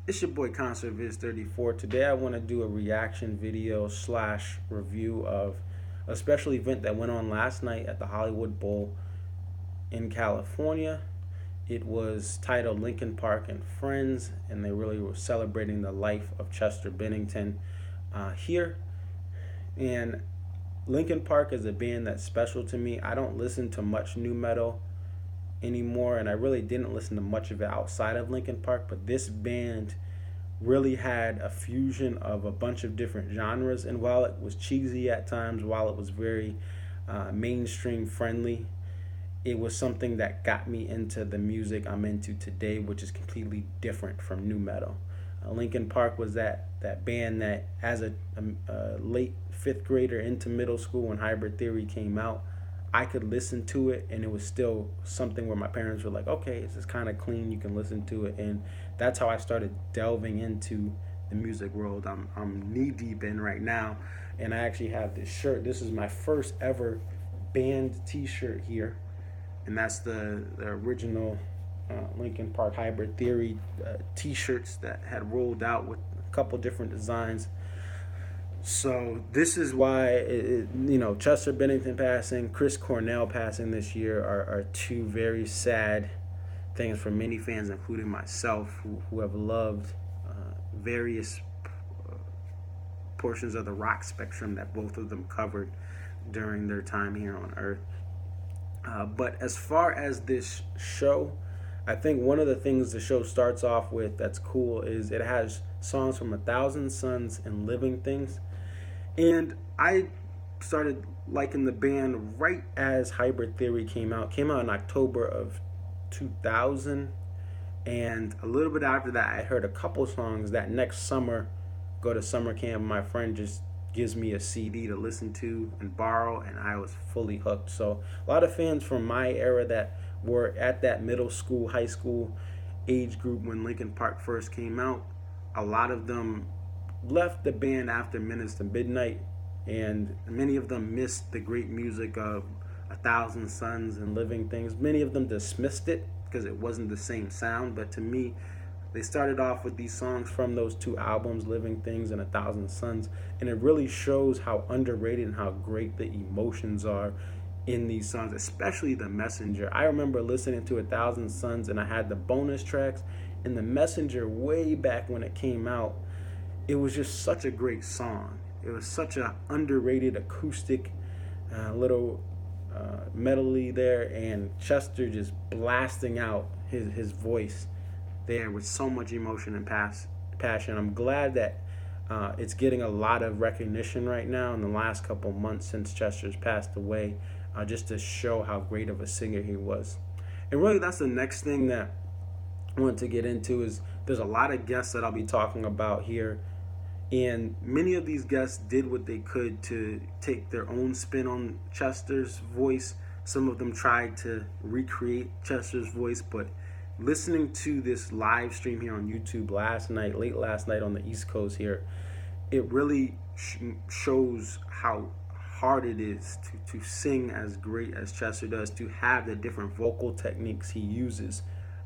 It's your boy Concert Viz 34. Today I want to do a reaction video slash review of a special event that went on last night at the Hollywood Bowl in California. It was titled Linkin Park and Friends, and they really were celebrating the life of Chester Bennington here. And Linkin Park is a band that's special to me. I don't listen to much new metal anymore, and I really didn't listen to much of it outside of Linkin Park, but this band really had a fusion of a bunch of different genres, and while it was cheesy at times, while it was very mainstream friendly, it was something that got me into the music I'm into today, which is completely different from new metal. Linkin Park was that band that, as a late fifth grader into middle school when Hybrid Theory came out, I could listen to it and it was still something where my parents were like, okay, this is kind of clean, you can listen to it. And that's how I started delving into the music world I'm knee deep in right now. And I actually have this shirt. This is my first ever band t-shirt here, and that's the original Linkin Park Hybrid Theory t-shirts that had rolled out with a couple different designs. So this is why, Chester Bennington passing, Chris Cornell passing this year are two very sad things for many fans, including myself, who have loved various portions of the rock spectrum that both of them covered during their time here on Earth. But as far as this show, I think one of the things the show starts off with that's cool is it has songs from A Thousand Suns and Living Things. And I started liking the band right as Hybrid Theory came out. Came out in October of 2000. And a little bit after that, I heard a couple songs. That next summer, go to summer camp, my friend just gives me a CD to listen to and borrow, and I was fully hooked. So a lot of fans from my era that were at that middle school, high school age group when Linkin Park first came out, a lot of them left the band after Minutes to Midnight, and many of them missed the great music of A Thousand Suns and Living Things. Many of them dismissed it because it wasn't the same sound, but to me, they started off with these songs from those two albums, Living Things and A Thousand Suns, and it really shows how underrated and how great the emotions are in these songs, especially The Messenger. I remember listening to A Thousand Suns, and I had the bonus tracks, and The Messenger way back when it came out, it was just such a great song. It was such an underrated acoustic little medley there, and Chester just blasting out his voice there with so much emotion and passion. I'm glad that it's getting a lot of recognition right now in the last couple months since Chester's passed away, just to show how great of a singer he was. And really, that's the next thing that I want to get into is there's a lot of guests that I'll be talking about here, and many of these guests did what they could to take their own spin on Chester's voice. Some of them tried to recreate Chester's voice, but listening to this live stream here on YouTube late last night on the East Coast here, it really shows how hard it is to sing as great as Chester does, to have the different vocal techniques he uses,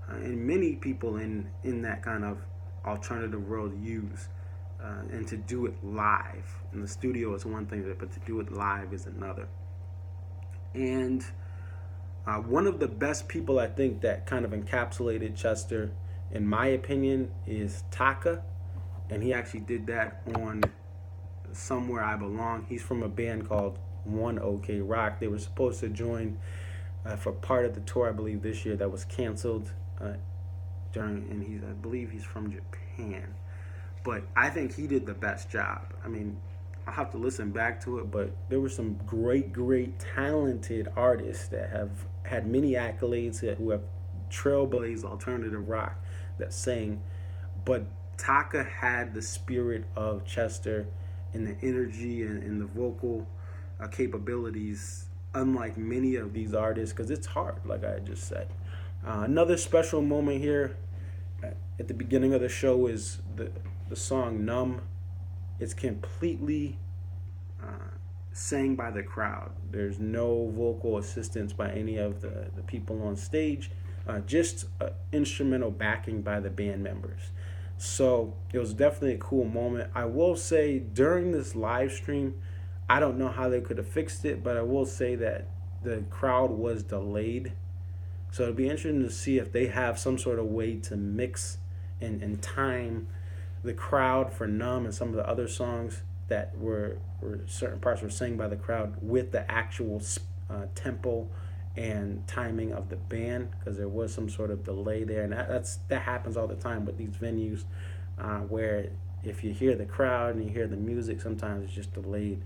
and many people in that kind of alternative world use. And to do it live in the studio is one thing, but to do it live is another. And one of the best people I think that kind of encapsulated Chester, in my opinion, is Taka, and he actually did that on Somewhere I Belong. He's from a band called One OK Rock. They were supposed to join for part of the tour, I believe, this year that was canceled and I believe he's from Japan. But I think he did the best job. I mean, I'll have to listen back to it, but there were some great, talented artists that have had many accolades, who have trailblazed alternative rock that sang. But Taka had the spirit of Chester and the energy and the vocal capabilities, unlike many of these artists, because it's hard, like I just said. Another special moment here at the beginning of the show is the song Numb. It's completely sang by the crowd. There's no vocal assistance by any of the people on stage, just instrumental backing by the band members. So it was definitely a cool moment. I will say during this live stream, I don't know how they could have fixed it, but I will say that the crowd was delayed. So it'd be interesting to see if they have some sort of way to mix and time the crowd for Numb and some of the other songs that were certain parts were sang by the crowd with the actual tempo and timing of the band, because there was some sort of delay there, and that happens all the time with these venues, where if you hear the crowd and you hear the music, sometimes it's just delayed,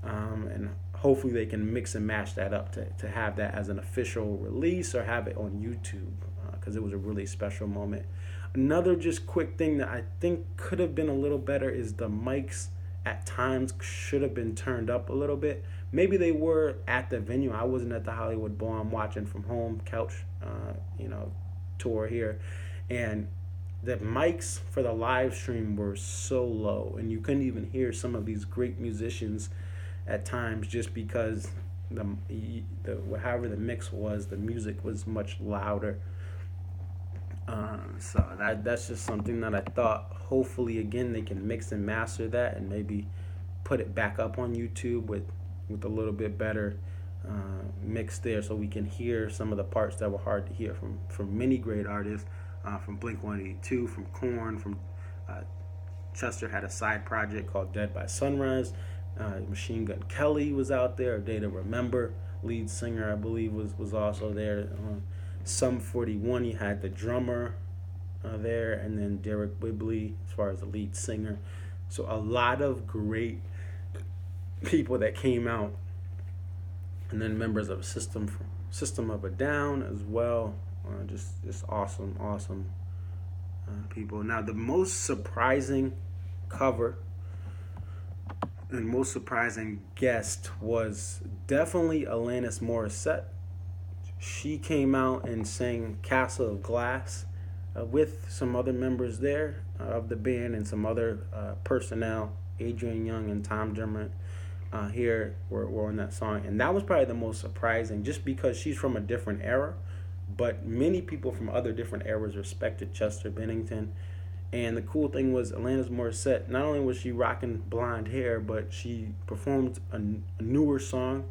and hopefully they can mix and match that up to have that as an official release or have it on YouTube, because it was a really special moment. Another just quick thing that I think could have been a little better is the mics at times should have been turned up a little bit. Maybe they were at the venue. I wasn't at the Hollywood Bowl. I'm watching from home, couch, tour here, and the mics for the live stream were so low, and you couldn't even hear some of these great musicians at times just because the however the mix was, the music was much louder. So that's just something that I thought hopefully again they can mix and master that and maybe put it back up on YouTube with a little bit better mix there, so we can hear some of the parts that were hard to hear from many great artists, from Blink 182, from Korn, from Chester had a side project called Dead by Sunrise. Machine Gun Kelly was out there. A Day to Remember, lead singer I believe was also there. Sum 41, you had the drummer there, and then Derek Whibley as far as the lead singer. So a lot of great people that came out, and then members of System of a Down as well. Just awesome people. Now the most surprising cover and most surprising guest was definitely Alanis Morissette. She came out and sang Castle of Glass with some other members there of the band and some other personnel. Adrian Young and Tom Dermott here were on that song. And that was probably the most surprising, just because she's from a different era. But many people from other different eras respected Chester Bennington. And the cool thing was Alanis Morissette, not only was she rocking blonde hair, but she performed a newer song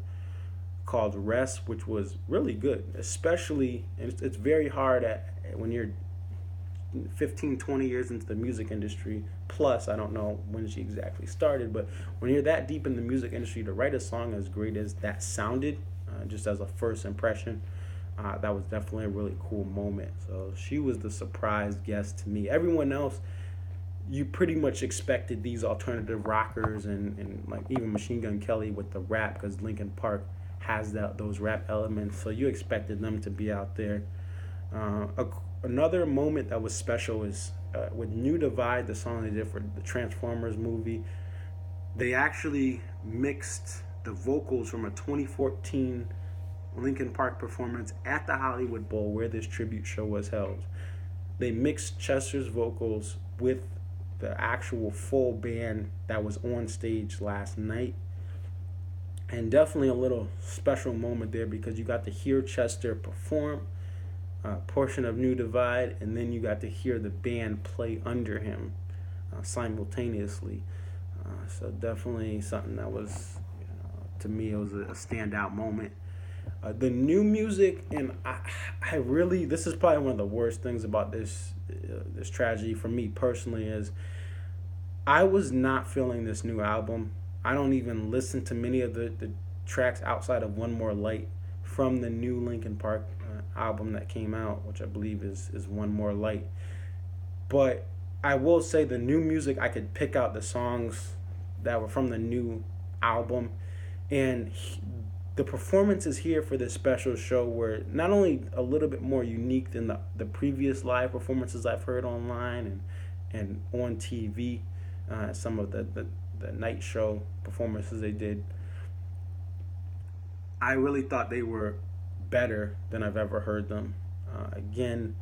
called Rest, which was really good. Especially, and it's very hard when you're 15, 20 years into the music industry, plus I don't know when she exactly started, but when you're that deep in the music industry, to write a song as great as that sounded, just as a first impression, that was definitely a really cool moment. So she was the surprise guest to me. Everyone else, you pretty much expected these alternative rockers and like even Machine Gun Kelly with the rap, because Linkin Park has those rap elements. So you expected them to be out there. Another moment that was special is with New Divide, the song they did for the Transformers movie. They actually mixed the vocals from a 2014 Linkin Park performance at the Hollywood Bowl where this tribute show was held. They mixed Chester's vocals with the actual full band that was on stage last night. And definitely a little special moment there, because you got to hear Chester perform a portion of New Divide, and then you got to hear the band play under him simultaneously. So definitely something that was, to me, it was a standout moment. The new music, and I really, this is probably one of the worst things about this tragedy for me personally, is I was not feeling this new album. I don't even listen to many of the tracks outside of One More Light from the new Linkin Park album that came out, which I believe is One More Light. But I will say the new music, I could pick out the songs that were from the new album, and the performances here for this special show were not only a little bit more unique than the previous live performances I've heard online and on TV, some of the night show performances they did. I really thought they were better than I've ever heard them. Again,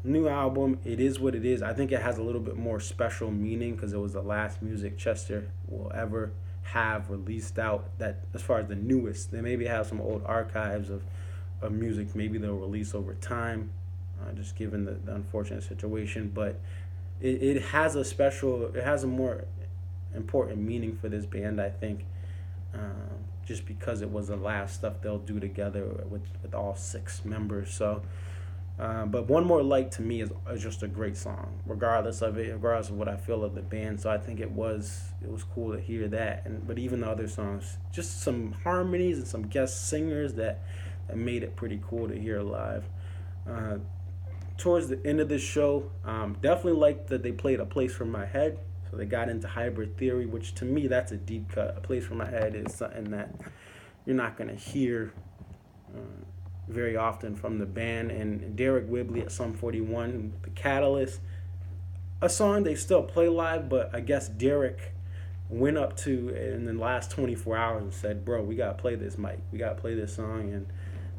new album, it is what it is. I think it has a little bit more special meaning because it was the last music Chester will ever have released out, that as far as the newest. They maybe have some old archives of music maybe they'll release over time, just given the unfortunate situation. But it has a special, it has a more important meaning for this band, I think, just because it was the last stuff they'll do together with all six members. So, but One More Light to me is just a great song, regardless of it, regardless of what I feel of the band. So I think it was cool to hear that. But even the other songs, just some harmonies and some guest singers that made it pretty cool to hear live. Uh, Towards the end of the show, definitely liked that they played A Place for My Head. So they got into Hybrid Theory, which to me that's a deep cut. A Place for My Head is something that you're not gonna hear uh, very often from the band. And Derek Whibley at Sum 41, The Catalyst, a song they still play live, but I guess Derek went up to in the last 24 hours and said, "Bro, we gotta play this, Mike. We gotta play this song," and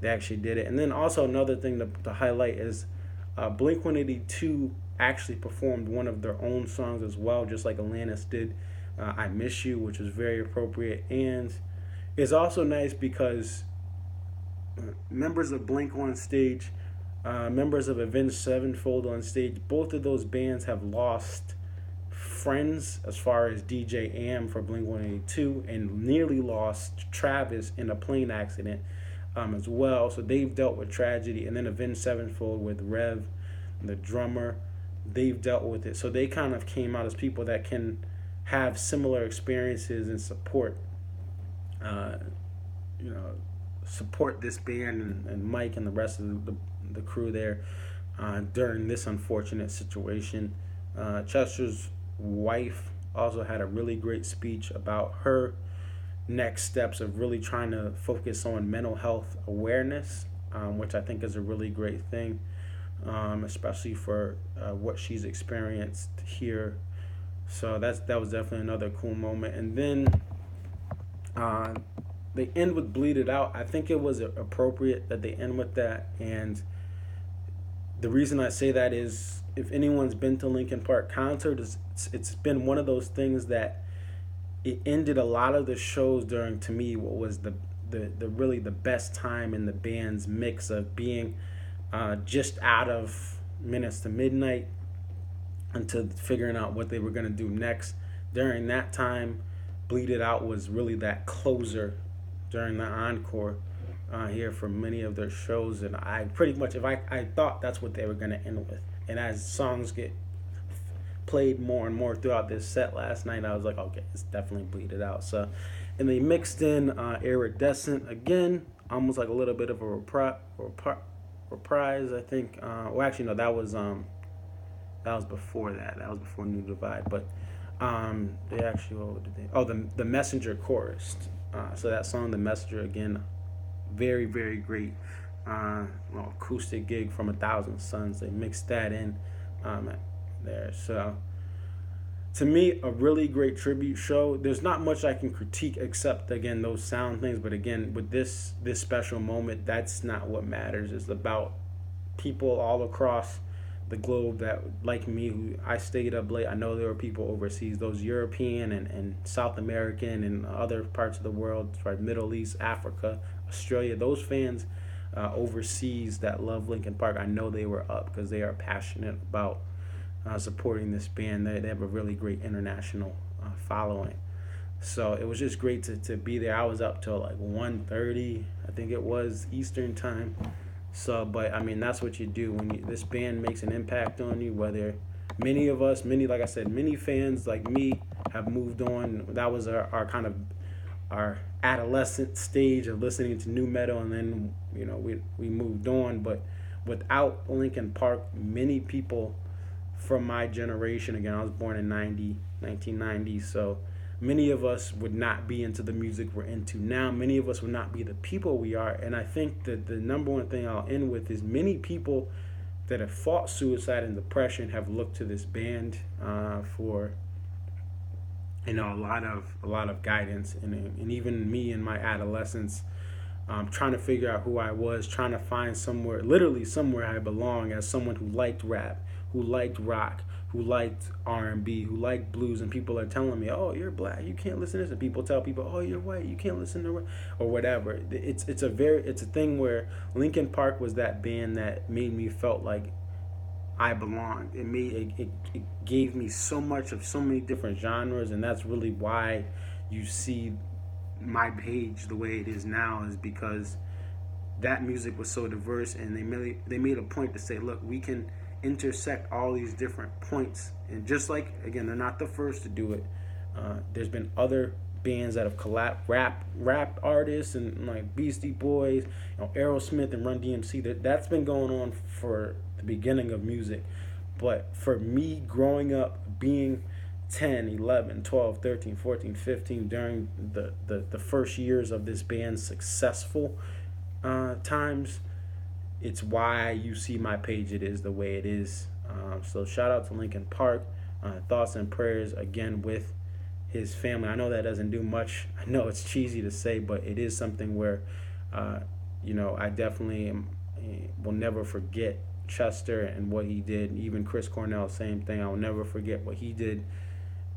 they actually did it. And then also another thing to highlight is Blink 182 actually performed one of their own songs as well, just like Alanis did, I Miss You, which was very appropriate. And it's also nice because members of Blink on stage, members of Avenged Sevenfold on stage, both of those bands have lost friends as far as DJ Am for Blink 182, and nearly lost Travis in a plane accident as well. So they've dealt with tragedy. And then Avenged Sevenfold with Rev, the drummer, they've dealt with it. So they kind of came out as people that can have similar experiences and support, you know, support this band and Mike and the rest of the crew there during this unfortunate situation. Chester's wife also had a really great speech about her next steps of really trying to focus on mental health awareness, which I think is a really great thing, especially for what she's experienced here. So that was definitely another cool moment. And then they end with Bleed It Out. I think it was appropriate that they end with that. And the reason I say that is, if anyone's been to Linkin Park concerts, it's been one of those things that it ended a lot of the shows during, to me, what was the really the best time in the band's mix of being just out of Minutes to Midnight into figuring out what they were going to do next. During that time, Bleed It Out was really that closer during the encore here for many of their shows. And I pretty much, if I thought that's what they were going to end with. And as songs get played more and more throughout this set last night, I was like, okay, it's definitely Bleed It Out. So, and they mixed in Iridescent again, almost like a little bit of a reprise, I think. Well, actually, no, that was before that. That was before New Divide. But they actually, what did they? Oh, the Messenger chorus. So that song, The Messenger, again, very, very great acoustic gig from 1,000 Suns. They mixed that in there. So to me, a really great tribute show. There's not much I can critique except, again, those sound things. But again, with this special moment, that's not what matters. It's about people all across the globe that, like me, who I stayed up late. I know there were people overseas, those European and South American and other parts of the world, right, Middle East, Africa, Australia, those fans overseas that love Linkin Park. I know they were up because they are passionate about supporting this band. They have a really great international following. So it was just great to be there. I was up till like 1:30, I think it was, Eastern time. So, but I mean, that's what you do when this band makes an impact on you. Whether like I said, many fans like me have moved on. That was our kind of our adolescent stage of listening to new metal, and then we moved on. But without Linkin Park, many people from my generation, again, I was born in 1990, so many of us would not be into the music we're into now. Many of us would not be the people we are. And I think that the number one thing I'll end with is many people that have fought suicide and depression have looked to this band for a lot of guidance. And even me in my adolescence, trying to figure out who I was, trying to find literally somewhere I belong as someone who liked rap, who liked rock, who liked R&B, who liked blues, and people are telling me, "Oh, you're black, you can't listen to this." And people tell people, "Oh, you're white, you can't listen to," or whatever. It's a thing where Linkin Park was that band that made me felt like I belonged. It gave me so much of so many different genres, and that's really why you see my page the way it is now, is because that music was so diverse, and they made a point to say, look, we can intersect all these different points, and just like, again, they're not the first to do it. There's been other bands that have rap artists, and like Beastie Boys, Aerosmith and Run DMC. That's been going on for the beginning of music. But for me, growing up, being 10, 11, 12, 13, 14, 15, during the first years of this band's successful times, it's why you see my page it is the way it is. So shout out to Linkin Park. Thoughts and prayers again with his family. I know that doesn't do much. I know it's cheesy to say, but it is something where, I definitely will never forget Chester and what he did. Even Chris Cornell, same thing. I will never forget what he did.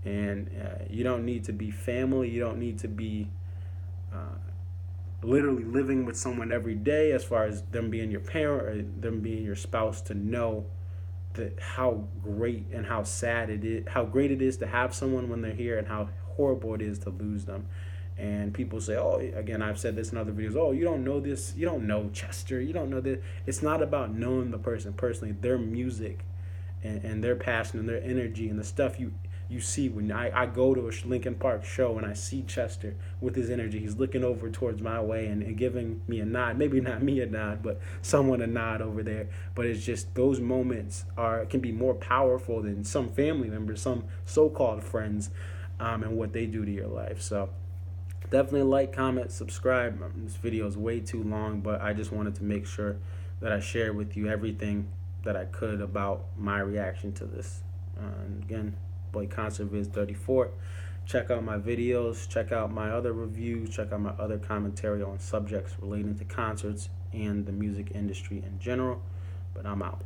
And you don't need to be family. You don't need to be literally living with someone every day, as far as them being your parent or them being your spouse, to know that how great and how sad it is, how great it is to have someone when they're here, and how horrible it is to lose them. And people say, oh, again, I've said this in other videos, oh, you don't know this, you don't know Chester, you don't know this. It's not about knowing the person personally. Their music and their passion and their energy and the stuff you see when I go to a Linkin Park show and I see Chester with his energy. He's looking over towards my way and giving me a nod. Maybe not me a nod, but someone a nod over there. But it's just, those moments can be more powerful than some family members, some so-called friends, and what they do to your life. So definitely like, comment, subscribe. This video is way too long, but I just wanted to make sure that I shared with you everything that I could about my reaction to this. And again, boy ConcertViz 34. Check out my videos, check out my other reviews, check out my other commentary on subjects relating to concerts and the music industry in general. But I'm out.